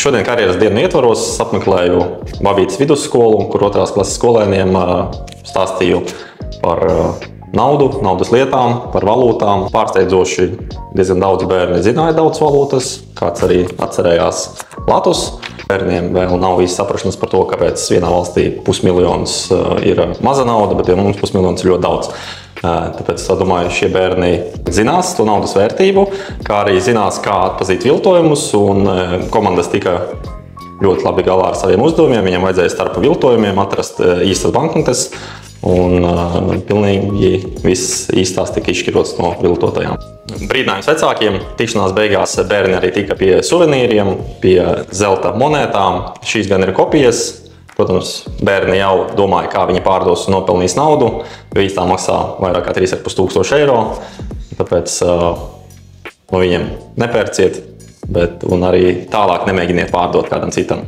Šodien karjeras dienu ietvaros apmeklēju Vavītas vidusskolu, kur 2. klases skolēniem stāstīju par naudu, naudas lietām, par valūtām. Pārsteidzoši diezgan daudz bērni zināja daudz valūtas, kāds arī atcerējās latus. Bērniem vēl nav īsti saprašanas par to, kāpēc vienā valstī 500 000 ir maza nauda, bet mums 500 000 ir ļoti daudz. Tāpēc es domāju, šie bērni zinās to naudas vērtību, kā arī zinās, kā atpazīt viltojumus, un komandas tika ļoti labi galā ar saviem uzdevumiem. Viņam vajadzēja starp viltojumiem atrast īstas banknotes, un pilnīgi viss īstās tika izšķirots no viltotajām. Brīdinājums vecākiem. Tikšanās beigās bērni arī tika pie suvenīriem, pie zelta monētām. Šīs gan ir kopijas. Protams, bērni jau domāja, kā viņi pārdos un nopelnīs naudu, jo īstā maksā vairāk kā 3500 eiro. Tāpēc no viņiem nepērciet, un arī tālāk nemēģiniet pārdot kādam citam.